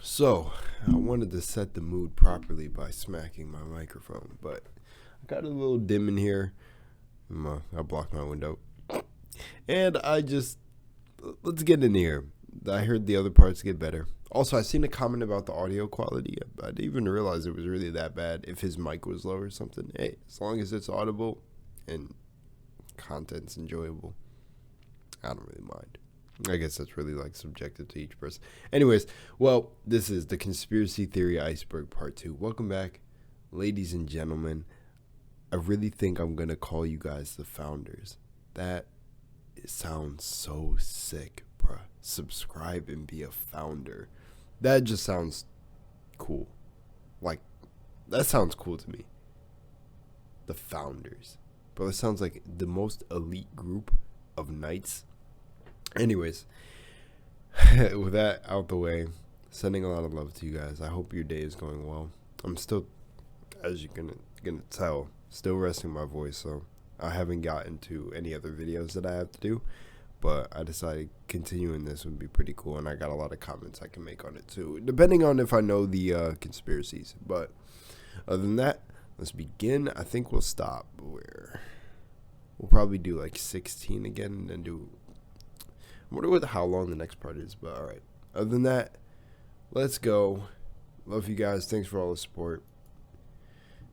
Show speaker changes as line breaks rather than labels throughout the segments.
So, I wanted to set the mood properly by smacking my microphone, but I got a little dim in here. I blocked my window. And let's get in here. I heard the other parts get better. Also, I seen a comment about the audio quality. I didn't even realize it was really that bad if his mic was low or something. Hey, as long as it's audible and content's enjoyable, I don't really mind. I guess that's really subjective to each person. Anyways, well, this is the Conspiracy Theory Iceberg Part 2. Welcome back, ladies and gentlemen. I really think I'm going to call you guys the founders. It sounds so sick, bruh. Subscribe and be a founder. That just sounds cool. That sounds cool to me. The founders. Bro, that sounds like the most elite group of knights. Anyways, with that out the way, sending a lot of love to you guys. I hope your day is going well. I'm still, as you're gonna tell, still resting my voice, so I haven't gotten to any other videos that I have to do, but I decided continuing this would be pretty cool, and I got a lot of comments I can make on it too, depending on if I know the conspiracies. But other than that, let's begin. I think we'll stop where we'll probably do 16 again and then do. I wonder how long the next part is, but alright. Other than that, let's go. Love you guys. Thanks for all the support.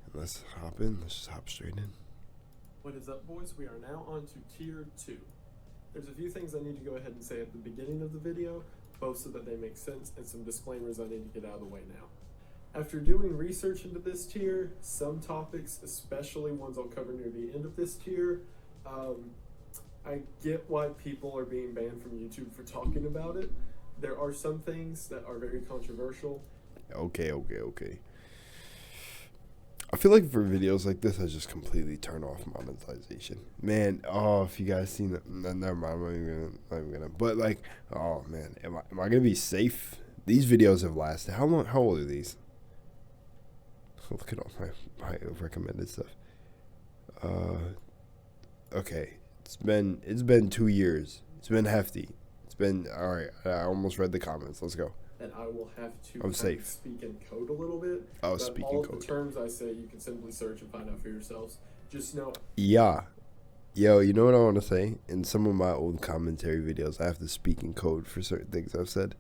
And let's hop in. Let's just hop straight in.
What is up, boys? We are now on to Tier 2. There's a few things I need to go ahead and say at the beginning of the video, both so that they make sense, and some disclaimers I need to get out of the way now. After doing research into this tier, some topics, especially ones I'll cover near the end of this tier, I get why people are being banned from YouTube for talking about it. There are some things that are very controversial. Okay.
I feel like for videos like this, I just completely turn off monetization. Man, if you guys seen it, never mind. I'm not even gonna. But oh man, am I gonna be safe? These videos have lasted. How long? How old are these? Look at all my recommended stuff. Okay. It's been 2 years. It's been hefty. It's been alright. I almost read the comments. Let's go.
And I will have to
I'm safe.
Speak in code a little bit.
Oh, speak in code.
All of the terms I say, you can simply search and find out for yourselves. Just know.
Yeah. Yo, you know what I want to say? In some of my old commentary videos, I have to speak in code for certain things I've said.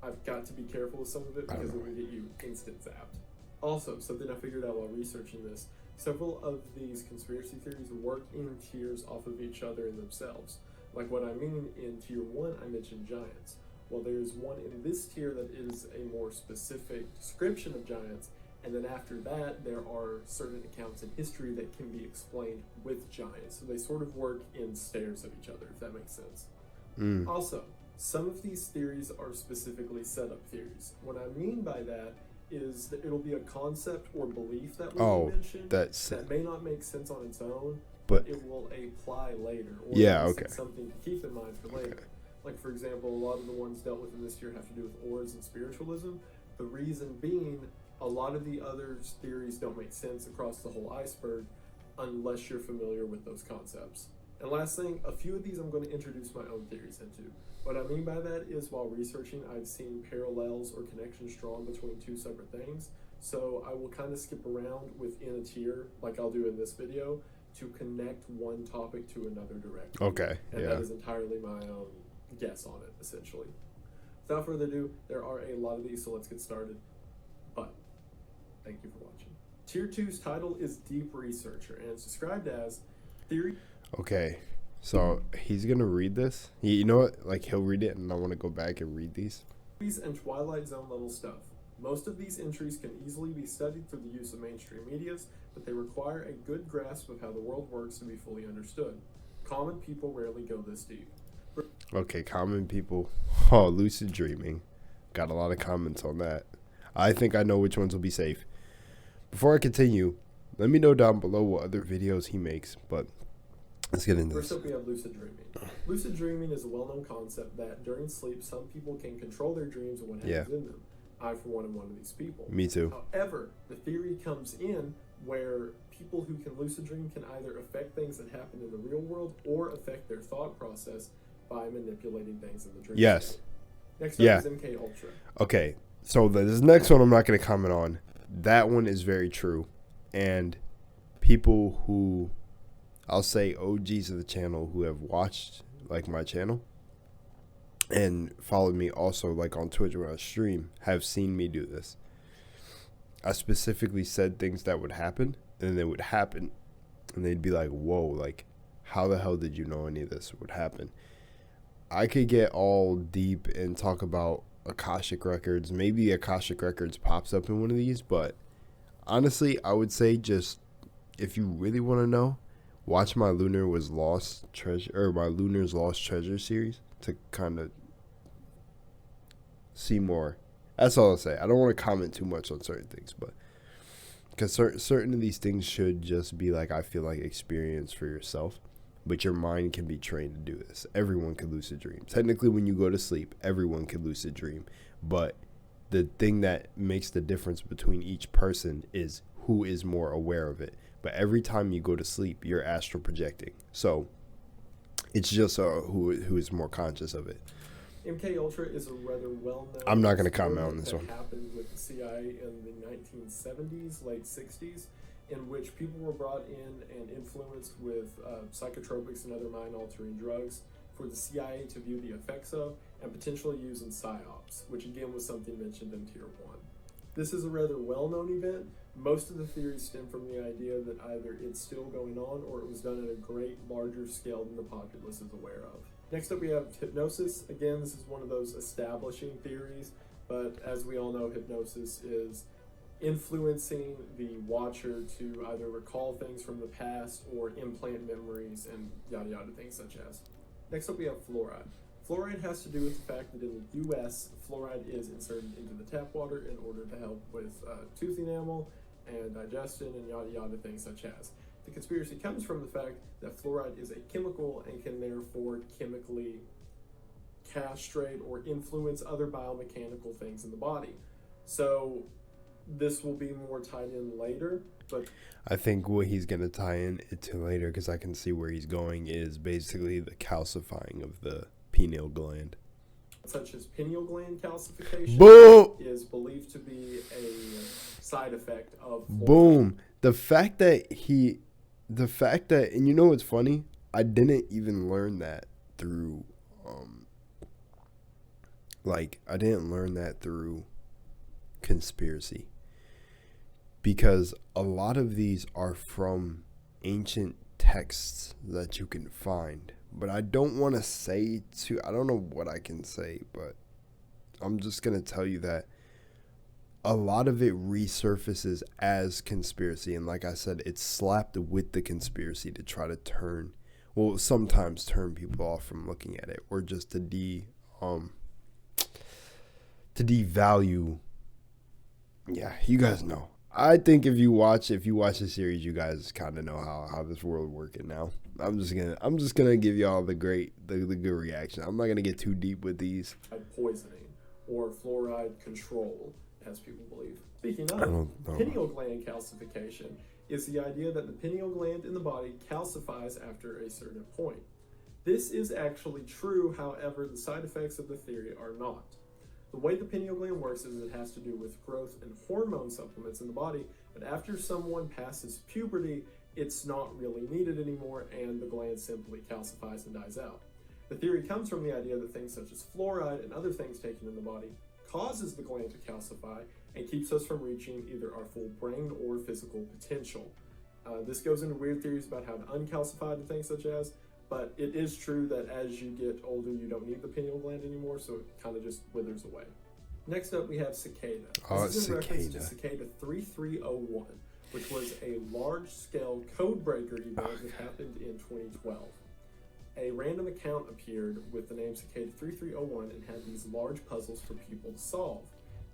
I've got to be careful with some of it because it will get you instant zapped. Also, something I figured out while researching this, several of these conspiracy theories work in tiers off of each other in themselves. Like what I mean in Tier 1, I mentioned giants. Well, there's one in this tier that is a more specific description of giants, and then after that, there are certain accounts in history that can be explained with giants. So they sort of work in stairs of each other, if that makes sense. Also, some of these theories are specifically setup theories. What I mean by that is that it'll be a concept or belief that will be mentioned that may not make sense on its own, but it will apply later. Or it's something to keep in mind for later. Okay. Like, for example, a lot of the ones dealt with in this tier have to do with auras and spiritualism. The reason being, a lot of the other theories don't make sense across the whole iceberg unless you're familiar with those concepts. And last thing, a few of these I'm going to introduce my own theories into. What I mean by that is, while researching, I've seen parallels or connections drawn between two separate things. So I will kind of skip around within a tier, like I'll do in this video, to connect one topic to another directly.
Okay,
and that is entirely my own guess on it, essentially. Without further ado, there are a lot of these, so let's get started. But thank you for watching. Tier 2's title is Deep Researcher, and it's described as theory.
Okay, so he's gonna read this. You know what? He'll read it, and I want to go back and read these.
And Twilight Zone level stuff. Most of these entries can easily be studied through the use of mainstream medias, but they require a good grasp of how the world works to be fully understood. Common people rarely go this deep.
Okay, common people. Oh, lucid dreaming. Got a lot of comments on that. I think I know which ones will be safe. Before I continue, let me know down below what other videos he makes, but let's get into this.
First up, we have lucid dreaming. Lucid dreaming is a well-known concept that during sleep, some people can control their dreams and what happens in them. I, for one, am one of these people.
Me too.
However, the theory comes in where people who can lucid dream can either affect things that happen in the real world or affect their thought process by manipulating things in the dream.
Yes.
Next up is MKUltra.
Okay. So this next one I'm not going to comment on. That one is very true. And people who, I'll say OGs of the channel who have watched like my channel and followed me also like on Twitch when I stream have seen me do this. I specifically said things that would happen, and they would happen, and they'd be like, whoa, like, how the hell did you know any of this would happen? I could get all deep and talk about Akashic Records. Maybe Akashic Records pops up in one of these, but honestly, I would say just, if you really want to know, watch my Lunar's Lost Treasure series to kind of see more. That's all I'll say. I don't want to comment too much on certain things, but because certain of these things should just be like, I feel like, experience for yourself, but your mind can be trained to do this. Everyone can lucid dream. Technically, when you go to sleep, everyone can lucid dream, but the thing that makes the difference between each person is who is more aware of it. But every time you go to sleep, you're astral projecting. So it's just who is more conscious of it.
MKUltra is a rather well-known...
I'm not going to comment on this one.
That happened with the CIA in the 1970s, late 60s, in which people were brought in and influenced with psychotropics and other mind-altering drugs for the CIA to view the effects of and potentially use in PSYOPs, which again was something mentioned in Tier 1. This is a rather well-known event. Most of the theories stem from the idea that either it's still going on or it was done at a great larger scale than the populace is aware of. Next up we have hypnosis. Again, this is one of those establishing theories, but as we all know, hypnosis is influencing the watcher to either recall things from the past or implant memories and yada yada things such as. Next up we have fluoride. Fluoride has to do with the fact that in the US, fluoride is inserted into the tap water in order to help with tooth enamel and digestion and yada yada things such as. The conspiracy comes from the fact that fluoride is a chemical and can therefore chemically castrate or influence other biomechanical things in the body. So this will be more tied in later, but
I think what he's going to tie in it to later, because I can see where he's going, is basically the calcifying of the pineal gland.
Such as pineal gland calcification
Boom!
Is believed to be a side effect of fluoride.
Boom. The fact that, and you know what's funny? I didn't even learn that through, I didn't learn that through conspiracy. Because a lot of these are from ancient texts that you can find. But I don't want to say I don't know what I can say, but I'm just going to tell you that a lot of it resurfaces as conspiracy. And like I said, it's slapped with the conspiracy to try to sometimes turn people off from looking at it, or just to devalue. Yeah, you guys know. I think if you watch the series, you guys kind of know how this world working now. I'm just gonna give y'all the good reaction. I'm not gonna get too deep with these.
Poisoning or fluoride control, as people believe. Speaking of, pineal gland calcification is the idea that the pineal gland in the body calcifies after a certain point. This is actually true, however, the side effects of the theory are not. The way the pineal gland works is it has to do with growth and hormone supplements in the body, but after someone passes puberty, it's not really needed anymore, and the gland simply calcifies and dies out. The theory comes from the idea that things such as fluoride and other things taken in the body causes the gland to calcify and keeps us from reaching either our full brain or physical potential. This goes into weird theories about how to uncalcify and things such as, but it is true that as you get older, you don't need the pineal gland anymore, so it kind of just withers away. Next up, we have cicada. This is in reference to cicada 3301, which was a large-scale code-breaker event that happened in 2012. A random account appeared with the name Cicada 3301 and had these large puzzles for people to solve.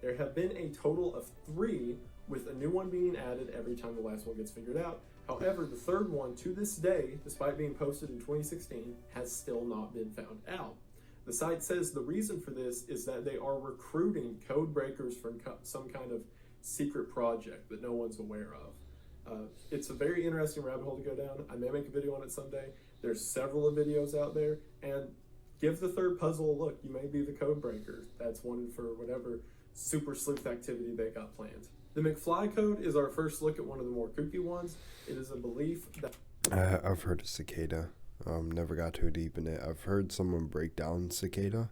There have been a total of 3, with a new one being added every time the last one gets figured out. However, the third one, to this day, despite being posted in 2016, has still not been found out. The site says the reason for this is that they are recruiting code breakers from some kind of secret project that no one's aware of. It's a very interesting rabbit hole to go down. I may make a video on it someday. There's several videos out there, and Give the third puzzle a look. You may be the code breaker that's wanted for whatever super sleuth activity they got planned. The McFly code is our first look at one of the more kooky ones. It is a belief that...
I've heard of cicada. Never got too deep in it. I've heard someone break down cicada,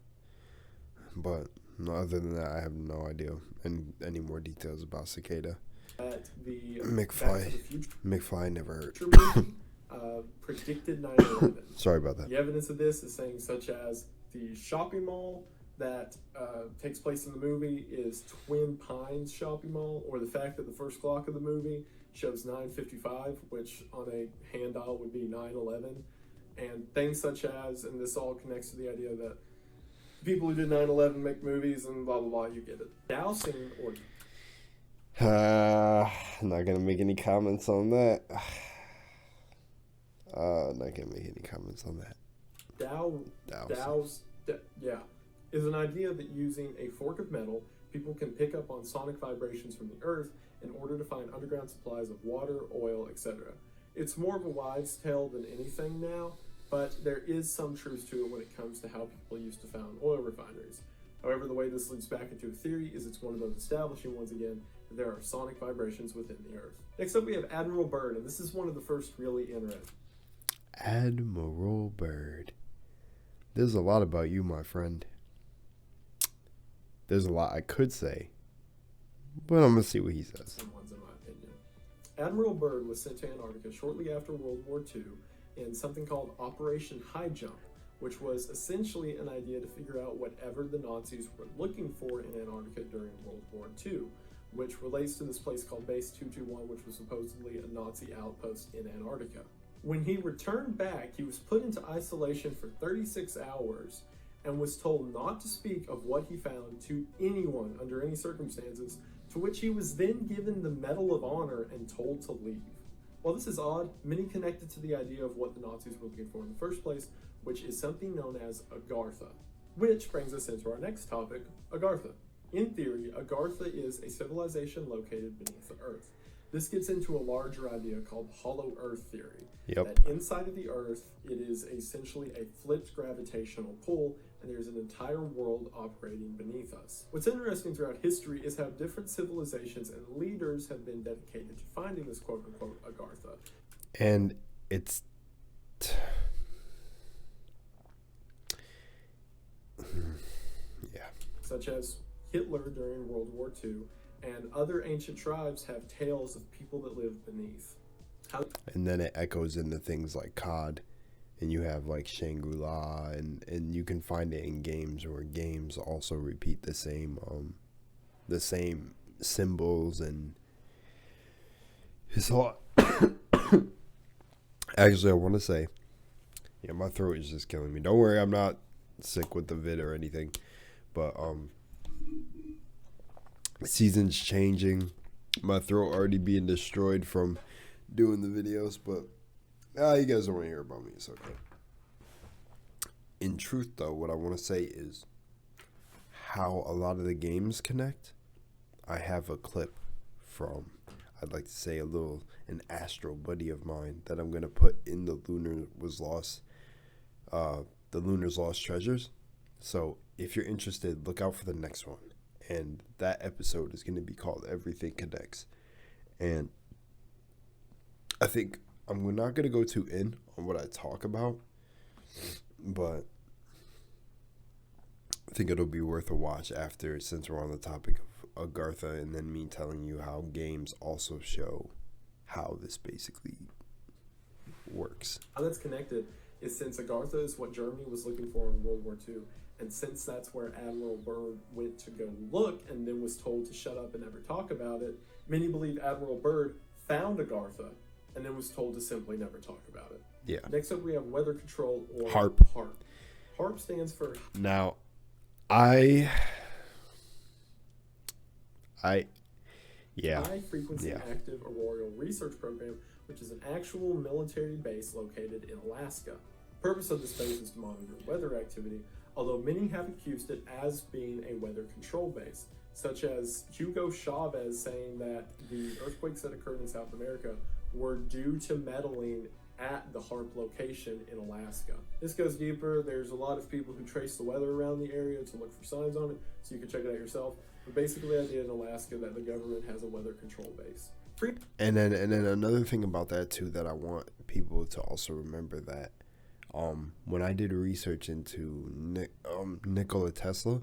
but other than that, I have no idea any more details about cicada.
The
McFly never heard.
Predicted 9/11.
Sorry about that.
The evidence of this is saying such as the shopping mall that takes place in the movie is Twin Pines Shopping Mall, or the fact that the first clock of the movie shows 9:55, which on a hand dial would be 9/11, and things such as, and this all connects to the idea that people who did 9/11 make movies and blah blah blah. You get it. Dowsing or
I'm not gonna make any comments on that. Not gonna make any comments on that.
Is an idea that using a fork of metal, people can pick up on sonic vibrations from the earth in order to find underground supplies of water, oil, etc. It's more of a wives' tale than anything now, but there is some truth to it when it comes to how people used to found oil refineries. However, the way this leads back into a theory is it's one of those establishing once again that there are sonic vibrations within the earth. Next up we have Admiral Byrd, and this is one of the first really interesting.
Admiral Byrd. There's a lot about you, my friend. There's a lot I could say, but I'm gonna see what he says.
Some ones, in my opinion. Admiral Byrd was sent to Antarctica shortly after World War II in something called Operation High Jump, which was essentially an idea to figure out whatever the Nazis were looking for in Antarctica during World War II, which relates to this place called Base 221, which was supposedly a Nazi outpost in Antarctica. When he returned back, he was put into isolation for 36 hours and was told not to speak of what he found to anyone under any circumstances, to which he was then given the Medal of Honor and told to leave. While this is odd, many connect it to the idea of what the Nazis were looking for in the first place, which is something known as Agartha. Which brings us into our next topic, Agartha. In theory, Agartha is a civilization located beneath the Earth. This gets into a larger idea called Hollow Earth theory.
Yep.
That inside of the Earth, it is essentially a flipped gravitational pull, and there's an entire world operating beneath us. What's interesting throughout history is how different civilizations and leaders have been dedicated to finding this quote-unquote Agartha.
And it's... yeah.
Such as Hitler during World War II, and other ancient tribes have tales of people that live beneath.
And then it echoes into things like COD, and you have like Shangri-La, and you can find it in games where games also repeat the same symbols, and his whole... Actually, I want to say, yeah, my throat is just killing me. Don't worry, I'm not sick with the vid or anything, but season's changing, my throat already being destroyed from doing the videos, but you guys don't want to hear about me, it's okay. In truth though, what I want to say is how a lot of the games connect. I have a clip from, I'd like to say, an Astral buddy of mine that I'm going to put in the Lunar's Lost Treasures. So if you're interested, look out for the next one. And that episode is going to be called Everything Connects. And I think I'm not going to go too in on what I talk about, but I think it'll be worth a watch after, since we're on the topic of Agartha, and then me telling you how games also show how this basically works.
How that's connected is since Agartha is what Germany was looking for in World War II, and since that's where Admiral Byrd went to go look and then was told to shut up and never talk about it, many believe Admiral Byrd found Agartha and then was told to simply never talk about it.
Yeah.
Next up we have weather control, or
HARP.
HARP stands for...
Now, yeah.
High Frequency Active Auroral Research Program, which is an actual military base located in Alaska. The purpose of this base is to monitor weather activity, although many have accused it as being a weather control base, such as Hugo Chavez saying that the earthquakes that occurred in South America were due to meddling at the HARP location in Alaska. This goes deeper. There's a lot of people who trace the weather around the area to look for signs on it, so you can check it out yourself. But basically, the idea in Alaska that the government has a weather control base.
And then another thing about that too that I want people to also remember that when I did research into Nikola Tesla,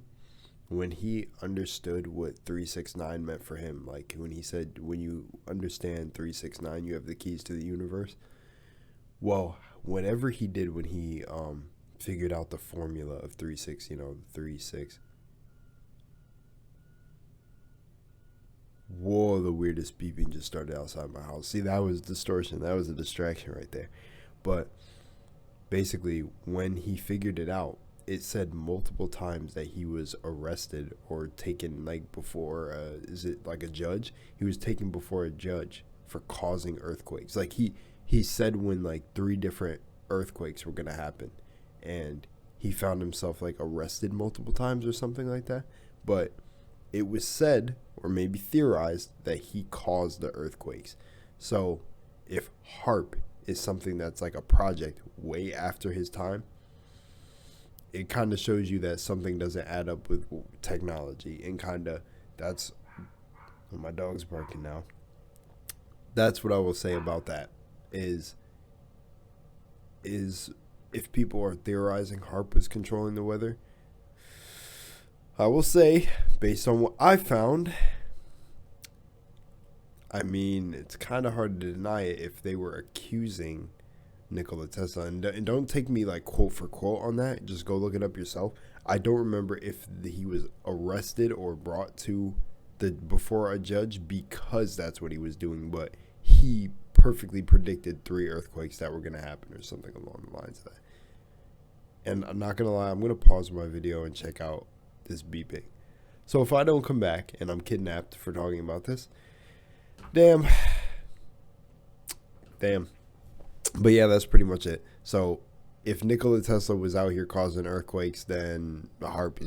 when he understood what 369 meant for him, like when he said, when you understand 369, you have the keys to the universe. Well, whatever he did when he figured out the formula of 36, 36. Whoa, the weirdest beeping just started outside my house. See, that was distortion. That was a distraction right there. But basically, when he figured it out, it said multiple times that he was arrested or taken, like, before, is it like a judge? He was taken before a judge for causing earthquakes. Like, he said when, like, 3 different earthquakes were going to happen. And he found himself, like, arrested multiple times or something like that. But it was said, or maybe theorized, that he caused the earthquakes. So if HARP is something that's like a project way after his time, it kind of shows you that something doesn't add up with technology. And kind of, that's, oh, my dog's barking now. That's what I will say about that, is if people are theorizing HARP is controlling the weather, I will say, based on what I found, I mean, it's kind of hard to deny it if they were accusing Nikola Tesla. And don't take me like quote for quote on that. Just go look it up yourself. I don't remember if he was arrested or brought to before a judge because that's what he was doing. But he perfectly predicted 3 earthquakes that were going to happen or something along the lines of that. And I'm not going to lie, I'm going to pause my video and check out this beeping. So if I don't come back and I'm kidnapped for talking about this, damn. But yeah, that's pretty much it. So if Nikola Tesla was out here causing earthquakes, then the HARP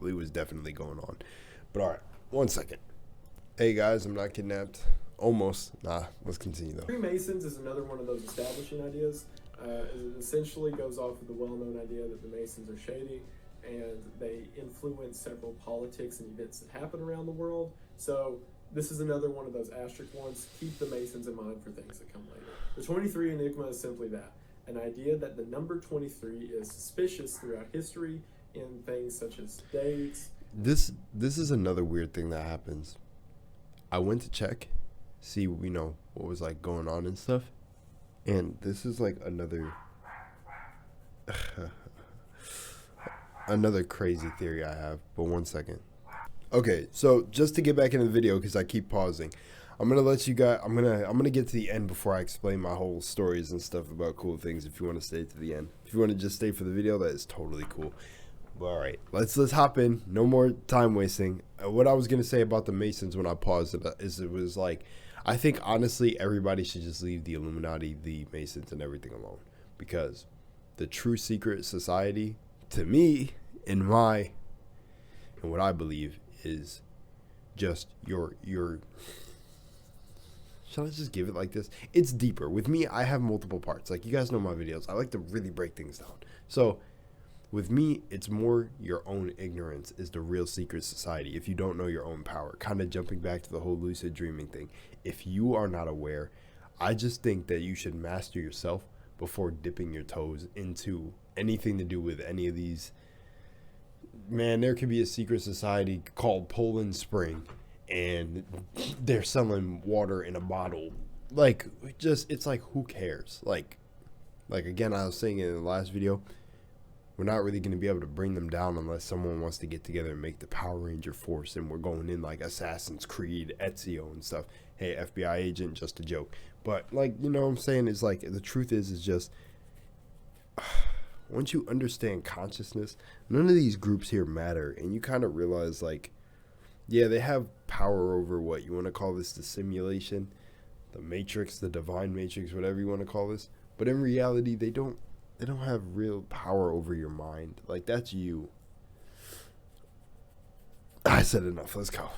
was definitely going on. But all right, 1 second. Hey guys, I'm not kidnapped. Almost. Nah, let's continue though.
Freemasons is another one of those establishing ideas. It essentially goes off of the well-known idea that the Masons are shady, and they influence several politics and events that happen around the world. So this is another one of those asterisk ones. Keep the Masons in mind for things that come later. The 23 enigma is simply that, an idea that the number 23 is suspicious throughout history in things such as dates.
This is another weird thing that happens. I went to check, see, what was like going on and stuff. And this is like another crazy theory I have, but 1 second. Okay, so just to get back into the video, because I keep pausing, I'm gonna let you guys. I'm gonna get to the end before I explain my whole stories and stuff about cool things. If you want to stay to the end, if you want to just stay for the video, that is totally cool. But all right, let's hop in. No more time wasting. What I was gonna say about the Masons when I paused it is it was like, I think honestly everybody should just leave the Illuminati, the Masons, and everything alone, because the true secret society, to me, and what I believe is just your shall I just give it like this? It's deeper. With me, I have multiple parts. Like, you guys know my videos. I like to really break things down. So with me, it's more your own ignorance is the real secret society. If you don't know your own power, kind of jumping back to the whole lucid dreaming thing. If you are not aware, I just think that you should master yourself before dipping your toes into anything to do with any of these. Man, there could be a secret society called Poland Spring, and they're selling water in a bottle. Like, it's like, who cares? Like again, I was saying in the last video, we're not really going to be able to bring them down unless someone wants to get together and make the Power Ranger force, and we're going in like Assassin's Creed, Ezio and stuff. Hey, FBI agent, just a joke. But, like, you know what I'm saying? It's like, the truth is just, once you understand consciousness, none of these groups here matter, and you kind of realize, like, yeah, they have power over what you want to call this, the simulation, the matrix, the divine matrix, whatever you want to call this. But in reality, they don't have real power over your mind. Like, that's you. I said enough. Let's go.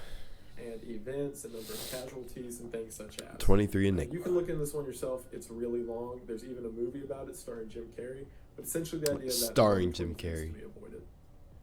and events, and number of casualties, and things such as.
23 enigma.
You can look in this one yourself. It's really long. There's even a movie about it starring Jim Carrey. But essentially the idea that
starring Jim Carrey
to be avoided.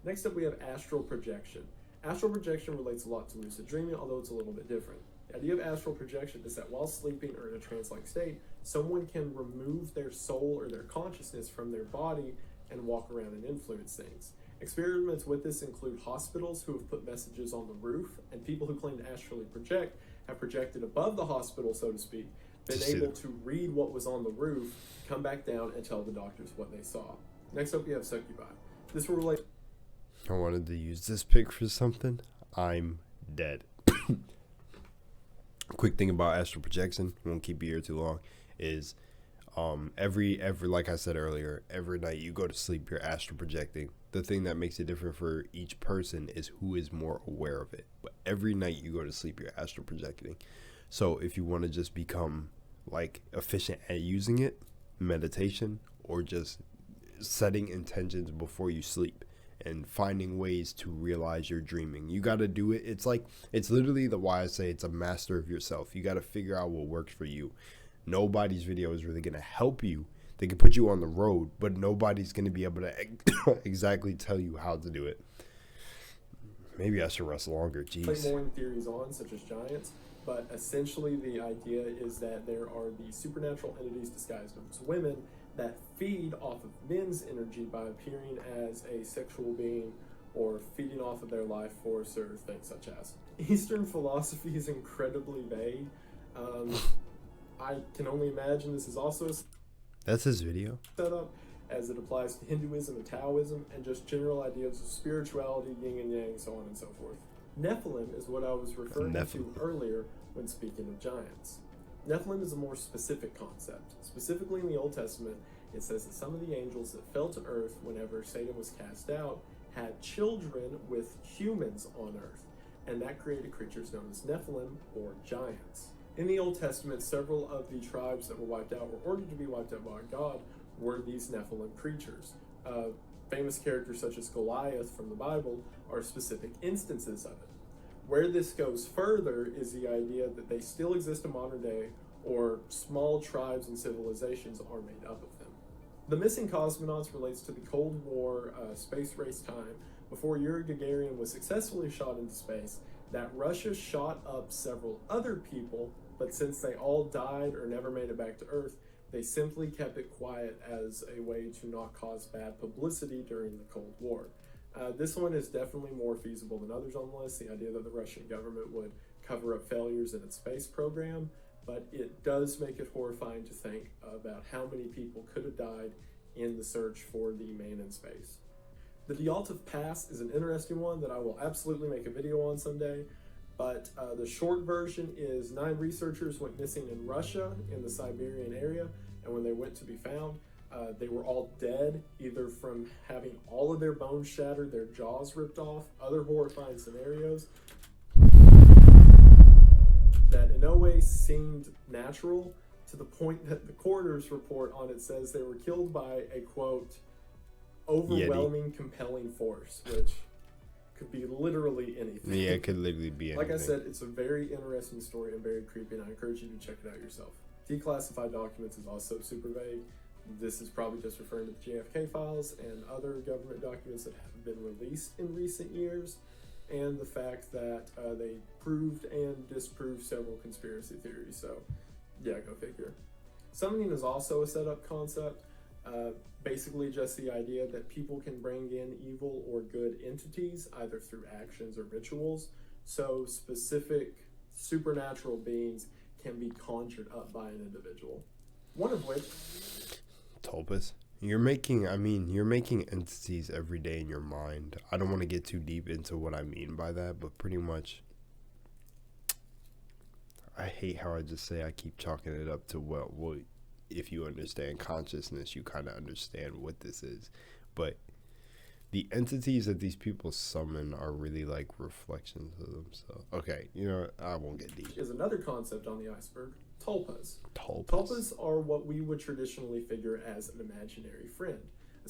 Next up, we have astral projection. Astral projection relates a lot to lucid dreaming, although it's a little bit different. The idea of astral projection is that while sleeping or in a trance-like state, someone can remove their soul or their consciousness from their body and walk around and influence things. Experiments with this include hospitals who have put messages on the roof, and people who claim to astrally project have projected above the hospital, so to speak, been able to read what was on the roof, come back down, and tell the doctors what they saw. Next up, we have succubi. This will relate.
I wanted to use this pic for something. I'm dead. Quick thing about astral projection, won't keep you here too long, is every like I said earlier, every night you go to sleep, you're astral projecting. The thing that makes it different for each person is who is more aware of it. But every night you go to sleep, you're astral projecting. So if you want to just become like efficient at using it, meditation, or just setting intentions before you sleep and finding ways to realize you're dreaming, you got to do it. It's literally why I say it's a master of yourself. You got to figure out what works for you. Nobody's video is really going to help you. They can put you on the road, but nobody's going to be able to exactly tell you how to do it. Maybe I should rest longer. Jeez.
Play more theories on, such as giants, but essentially the idea is that there are these supernatural entities disguised as women that feed off of men's energy by appearing as a sexual being or feeding off of their life force or things such as. Eastern philosophy is incredibly vague. I can only imagine this is also
that's his video
setup as it applies to Hinduism and Taoism and just general ideas of spirituality, yin and yang, so on and so forth. Nephilim is what I was referring to earlier when speaking of giants. Nephilim is a more specific concept. Specifically in the Old Testament, it says that some of the angels that fell to earth whenever Satan was cast out had children with humans on earth, and that created creatures known as Nephilim, or giants. In the Old Testament, several of the tribes that were wiped out, were ordered to be wiped out by God, were these Nephilim creatures. Famous characters such as Goliath from the Bible are specific instances of it. Where this goes further is the idea that they still exist in modern day, or small tribes and civilizations are made up of them. The missing cosmonauts relates to the Cold War space race time before Yuri Gagarin was successfully shot into space, that Russia shot up several other people, but since they all died or never made it back to Earth, they simply kept it quiet as a way to not cause bad publicity during the Cold War. This one is definitely more feasible than others on the list, the idea that the Russian government would cover up failures in its space program, but it does make it horrifying to think about how many people could have died in the search for the man in space. The Dyaltov Pass is an interesting one that I will absolutely make a video on someday, but the short version is 9 researchers went missing in Russia in the Siberian area, and when they went to be found, they were all dead, either from having all of their bones shattered, their jaws ripped off, other horrifying scenarios that in no way seemed natural, to the point that the coroner's report on it says they were killed by a, quote, overwhelming, compelling force, which could be literally anything.
Yeah, it could literally be anything.
Like I said, it's a very interesting story and very creepy, and I encourage you to check it out yourself. Declassified documents is also super vague. This is probably just referring to the JFK files and other government documents that have been released in recent years, and the fact that they proved and disproved several conspiracy theories. So, yeah, go figure. Summoning is also a setup concept. Basically just the idea that people can bring in evil or good entities either through actions or rituals. So specific supernatural beings can be conjured up by an individual. One of which...
Tulpas. You're making entities every day in your mind. I don't want to get too deep into what I mean by that, but pretty much... I hate how I just say I keep chalking it up to, well, if you understand consciousness, you kind of understand what this is. But the entities that these people summon are really like reflections of themselves. Okay, I won't get deep.
Is another concept on the iceberg, tulpas.
Tulpas.
Tulpas are what we would traditionally figure as an imaginary friend.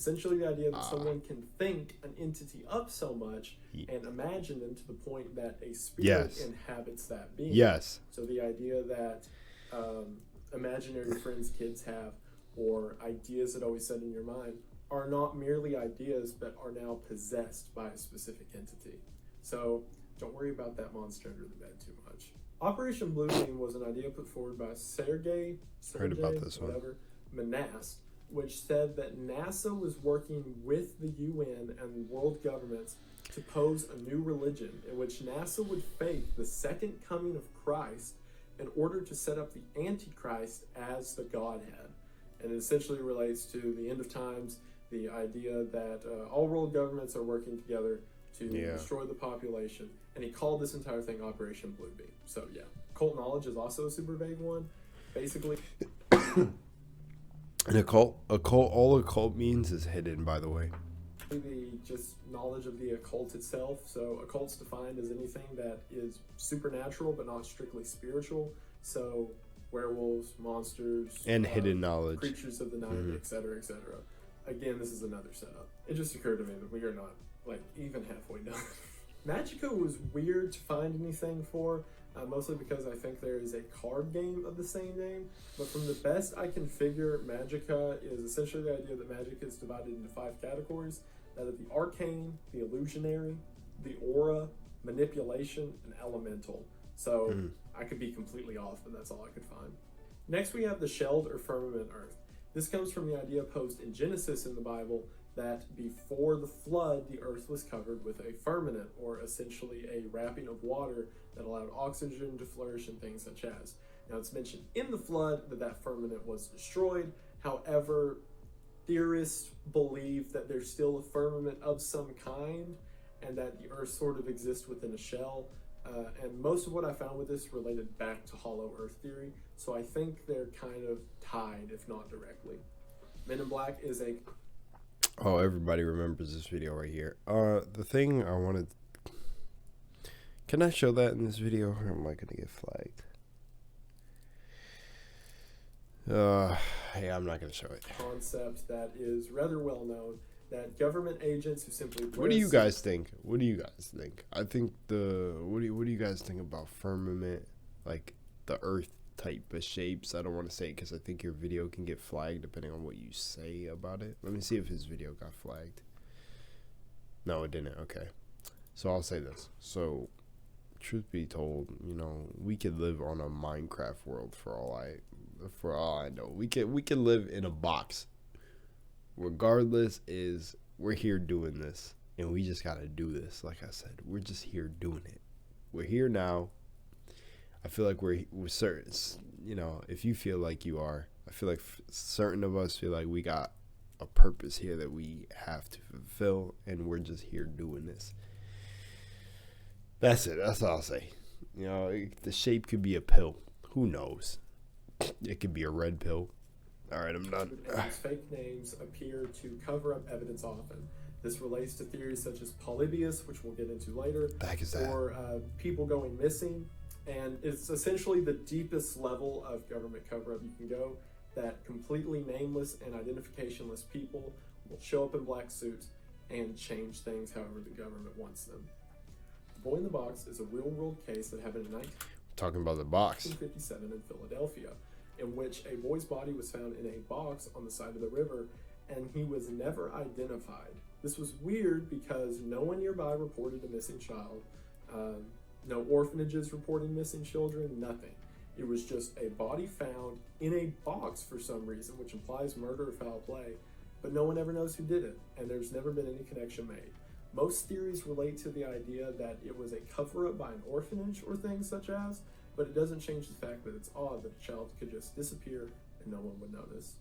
Essentially, the idea that someone can think an entity up so much and imagine them to the point that a spirit inhabits that being.
Yes.
So the idea that imaginary friends kids have, or ideas that always set in your mind, are not merely ideas but are now possessed by a specific entity. So don't worry about that monster under the bed too much. Operation Bluebeam was an idea put forward by Sergei Manast, which said that NASA was working with the UN and world governments to pose a new religion in which NASA would fake the second coming of Christ in order to set up the Antichrist as the Godhead. And it essentially relates to the end of times, the idea that all world governments are working together to destroy the population. And he called this entire thing Operation Bluebeam. So yeah, occult knowledge is also a super vague one. Basically...
An all occult means is hidden, by the way.
The just knowledge of the occult itself. So occult's defined as anything that is supernatural but not strictly spiritual. So werewolves, monsters,
and hidden knowledge,
creatures of the night, etc., etc. Again, this is another setup. It just occurred to me that we are not like even halfway done. Magica was weird to find anything for. Mostly because I think there is a card game of the same name, but from the best I can figure, Magica is essentially the idea that magic is divided into 5 categories: that of the arcane, the illusionary, the aura, manipulation, and elemental. So I could be completely off, but that's all I could find. Next we have the shelled or firmament earth. This comes from the idea posed in Genesis in the Bible that before the flood, the earth was covered with a firmament, or essentially a wrapping of water that allowed oxygen to flourish and things such as. Now it's mentioned in the flood that that firmament was destroyed. However, theorists believe that there's still a firmament of some kind and that the earth sort of exists within a shell. And most of what I found with this related back to hollow earth theory. So I think they're kind of tied, if not directly. Men in Black is a...
Oh, everybody remembers this video right here. The thing I wanted... Can I show that in this video, or am I going to get flagged? Yeah, I'm not going to show it.
Concept that is rather well known, that government agents who simply...
What do you guys think? What do you guys think? I think what do you guys think about firmament, like the earth type of shapes? I don't want to say it because I think your video can get flagged depending on what you say about it. Let me see if his video got flagged. No, it didn't. Okay. So I'll say this. So, truth be told, you know, we could live on a Minecraft world for all I know. We could live in a box. Regardless, we're here doing this, and we just gotta do this. Like I said, we're just here doing it. We're here now. I feel like we're certain, you know, if you feel like you are, I feel like certain of us feel like we got a purpose here that we have to fulfill, and we're just here doing this. That's it. That's all I'll say. You know, the shape could be a pill. Who knows? It could be a red pill. All right, I'm done.
These fake names appear to cover up evidence often. This relates to theories such as Polybius, which we'll get into later, or people going missing. And it's essentially the deepest level of government cover-up you can go, that completely nameless and identificationless people will show up in black suits and change things however the government wants them. The Boy in the Box is a real-world case that happened in
Talking about the box.
1957 in Philadelphia, in which a boy's body was found in a box on the side of the river, and he was never identified. This was weird because no one nearby reported a missing child. No orphanages reporting missing children, nothing. It was just a body found in a box for some reason, which implies murder or foul play, but no one ever knows who did it, and there's never been any connection made. Most theories relate to the idea that it was a cover-up by an orphanage or things such as, but it doesn't change the fact that it's odd that a child could just disappear and no one would notice.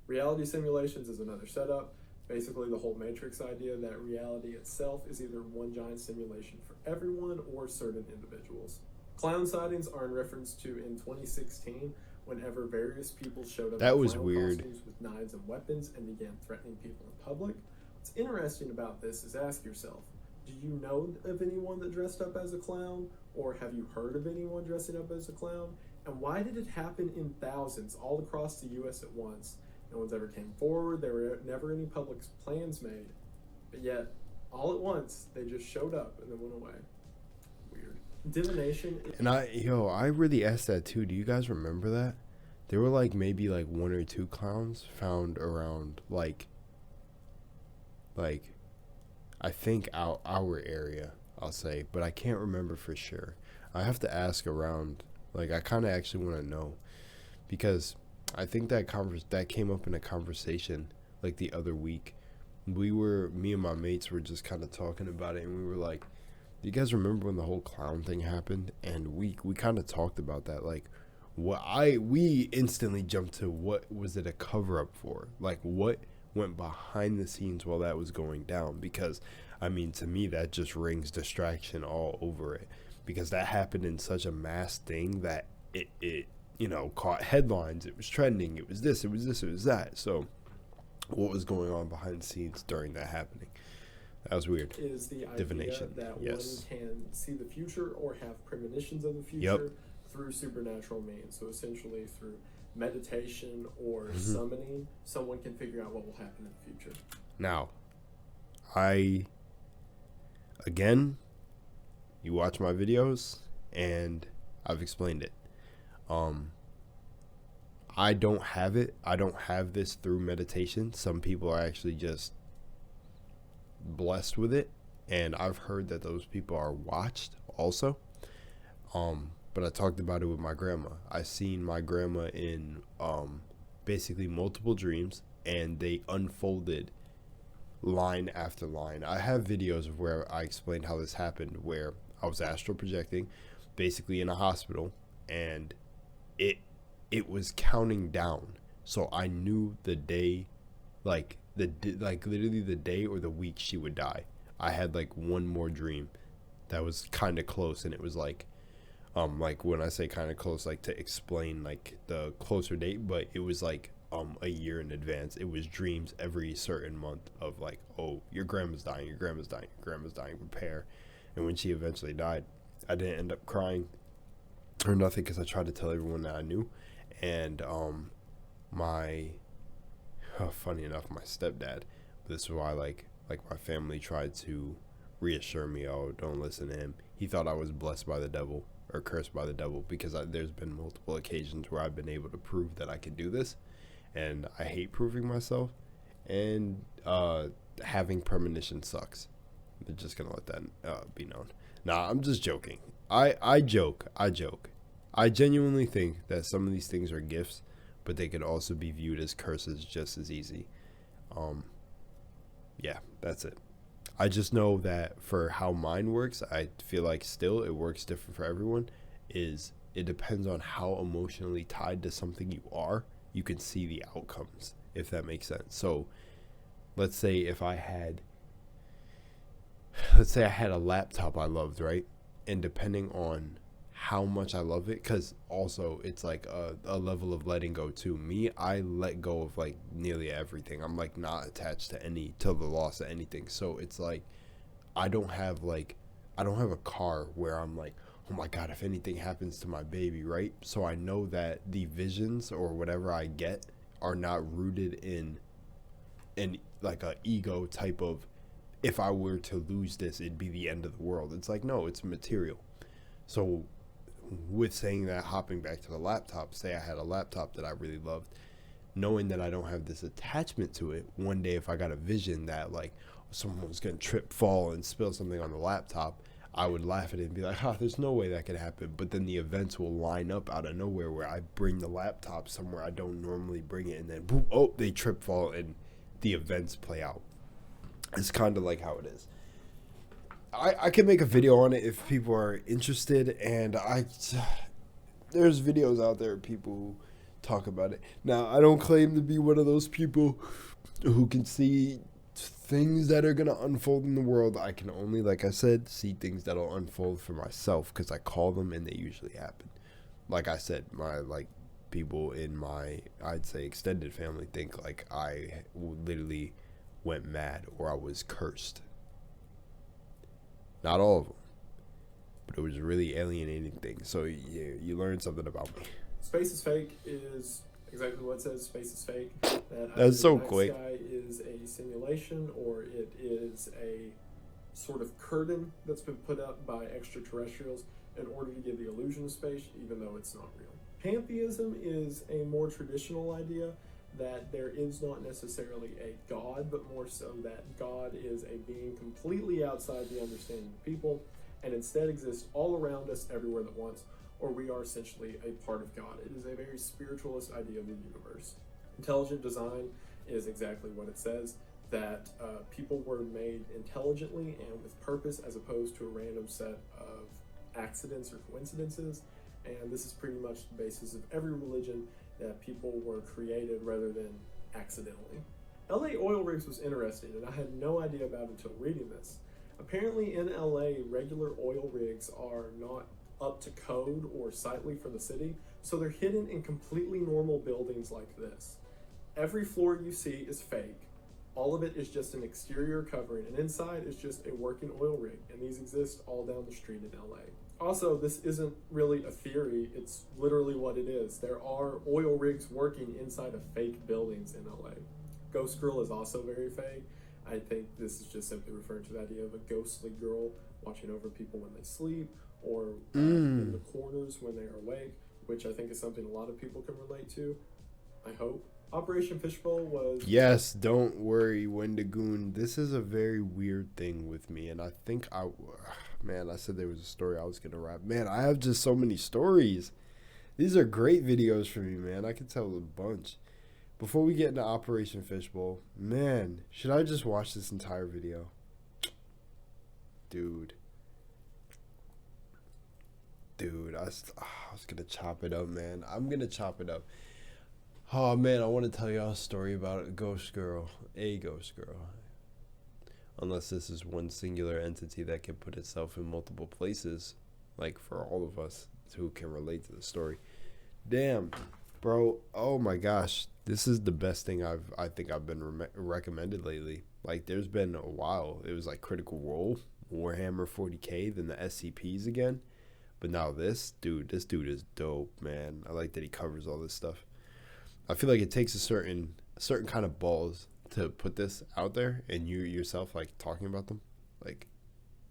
Reality simulations is another setup. Basically the whole Matrix idea that reality itself is either one giant simulation for everyone or certain individuals. Clown sightings are in reference to in 2016 whenever various people showed up
that
in
was
clown
weird
costumes with knives and weapons and began threatening people in public. What's interesting about this is ask yourself, do you know of anyone that dressed up as a clown, or have you heard of anyone dressing up as a clown? And why did it happen in thousands all across the US at once? No one's ever came forward. There were never any public plans made. But yet, all at once, they just showed up and then went away. Weird. Divination.
And I really asked that too. Do you guys remember that? There were like maybe like 1 or 2 clowns found around like I think our area, I'll say, but I can't remember for sure. I have to ask around. Like, I kind of actually want to know, because I think that came up in a conversation like the other week. Me and my mates were just kind of talking about it, and we were like, do you guys remember when the whole clown thing happened? And we kind of talked about that. Like, we instantly jumped to, what was it a cover up for? Like, what went behind the scenes while that was going down? Because I mean, to me, that just rings distraction all over it, because that happened in such a mass thing that it caught headlines. It was trending. It was this, it was this, it was that. So what was going on behind the scenes during that happening? That was weird.
Is the idea
Divination.
that
Yes.
one can see the future or have premonitions of the future
Yep.
through supernatural means. So essentially through meditation or summoning, someone can figure out what will happen in the future.
Now, you watch my videos and I've explained it. I don't have it. I don't have this through meditation. Some people are actually just blessed with it, and I've heard that those people are watched also. But I talked about it with my grandma. I seen my grandma in basically multiple dreams, and they unfolded line after line. I have videos of where I explained how this happened, where I was astral projecting basically in a hospital, and it was counting down. So I knew the day, like literally the day or the week she would die. I had like one more dream that was kind of close, and it was like when I say kind of close, like to explain like the closer date, but it was like a year in advance. It was dreams every certain month of like, oh, your grandma's dying, your grandma's dying, your grandma's dying, prepare. And when she eventually died, I didn't end up crying or nothing, because I tried to tell everyone that I knew. And funny enough, my stepdad, this is why like my family tried to reassure me, oh, don't listen to him. He thought I was blessed by the devil or cursed by the devil, because there's been multiple occasions where I've been able to prove that I can do this, and I hate proving myself, and having premonition sucks. I'm just gonna let that be known. Nah, I'm just joking. I joke. I genuinely think that some of these things are gifts, but they could also be viewed as curses just as easy. Yeah, that's it. I just know that for how mine works, I feel like still it works different for everyone. It depends on how emotionally tied to something you are. You can see the outcomes, if that makes sense. So let's say I had a laptop I loved, right? And depending on how much I love it, because also it's like a level of letting go too. Me, I let go of like nearly everything. I'm like not attached to the loss of anything. So it's like I don't have a car where I'm like, oh my God, if anything happens to my baby, right? So I know that the visions or whatever I get are not rooted in like a ego type of, if I were to lose this, it'd be the end of the world. It's like, no, it's material. So with saying that, hopping back to the laptop, say I had a laptop that I really loved, knowing that I don't have this attachment to it, one day if I got a vision that like someone was going to trip, fall, and spill something on the laptop, I would laugh at it and be like, there's no way that could happen. But then the events will line up out of nowhere where I bring the laptop somewhere I don't normally bring it, and then boom, oh, they trip, fall, and the events play out. It's kind of like how it is. I can make a video on it if people are interested, and there's videos out there of people who talk about it. Now, I don't claim to be one of those people who can see things that are going to unfold in the world. I can only, like I said, see things that'll unfold for myself, because I call them and they usually happen. Like I said, people in my, I'd say, extended family think like I literally went mad or I was cursed. Not all of them, but it was really alienating things. So you learn something about me.
Space is Fake is exactly what it says. Space is fake. That
That's so
the night
quick.
sky is a simulation, or it is a sort of curtain that's been put up by extraterrestrials in order to give the illusion of space, even though it's not real. Pantheism is a more traditional idea that there is not necessarily a God, but more so that God is a being completely outside the understanding of people and instead exists all around us everywhere at once, or we are essentially a part of God. It is a very spiritualist idea of the universe. Intelligent design is exactly what it says, that people were made intelligently and with purpose as opposed to a random set of accidents or coincidences. And this is pretty much the basis of every religion, that people were created rather than accidentally. LA oil rigs was interesting, and I had no idea about it until reading this. Apparently in LA, regular oil rigs are not up to code or sightly for the city, so they're hidden in completely normal buildings like this. Every floor you see is fake. All of it is just an exterior covering, and inside is just a working oil rig, and these exist all down the street in LA. Also, this isn't really a theory, it's literally what it is. There are oil rigs working inside of fake buildings in LA. Ghost Girl is also very fake. I think this is just simply referring to the idea of a ghostly girl watching over people when they sleep, or in the corners when they are awake, which I think is something a lot of people can relate to, I hope. Operation Fishbowl was...
Yes, don't worry, Wendigoon. This is a very weird thing with me, and I think man, I said there was a story I was going to wrap. Man, I have just so many stories. These are great videos for me, man. I could tell a bunch. Before we get into Operation Fishbowl, man, should I just watch this entire video? Dude, I was going to chop it up, man. I'm going to chop it up. Oh, man, I want to tell y'all a story about a ghost girl. Unless this is one singular entity that can put itself in multiple places, like for all of us who can relate to the story. Damn, bro. Oh my gosh, this is the best thing I think I've been recommended lately. Like, there's been a while. It was like Critical Role, Warhammer 40K, then the SCPs again. But now this dude is dope, man. I like that he covers all this stuff. I feel like it takes a certain kind of balls to put this out there, and you yourself like talking about them. Like,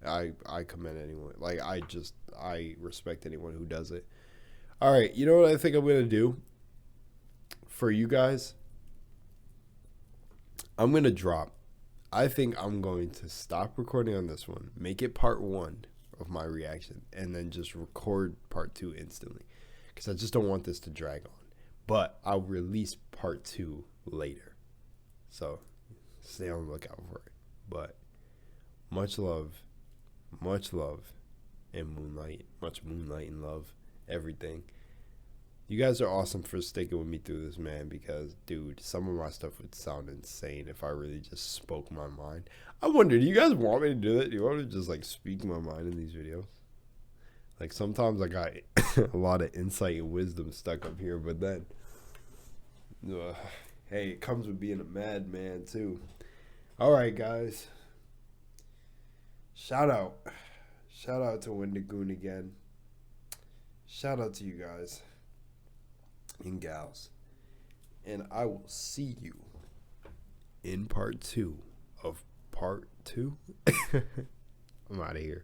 I commend anyone. Like, I respect anyone who does it. All right, you know what I think I'm gonna do for you guys? I think I'm going to stop recording on this one, make it part 1 of my reaction, and then just record part 2 instantly, because I just don't want this to drag on. But I'll release part 2 later. So stay on the lookout for it. But much love, and much moonlight and love, everything. You guys are awesome for sticking with me through this, man, because, dude, some of my stuff would sound insane if I really just spoke my mind. I wonder, do you guys want me to do that? Do you want me to just, like, speak my mind in these videos? Like, sometimes I got a lot of insight and wisdom stuck up here, but then, hey, it comes with being a madman, too. All right, guys. Shout out to Wendigoon again. Shout out to you guys and gals. And I will see you in part 2 of part 2. I'm out of here.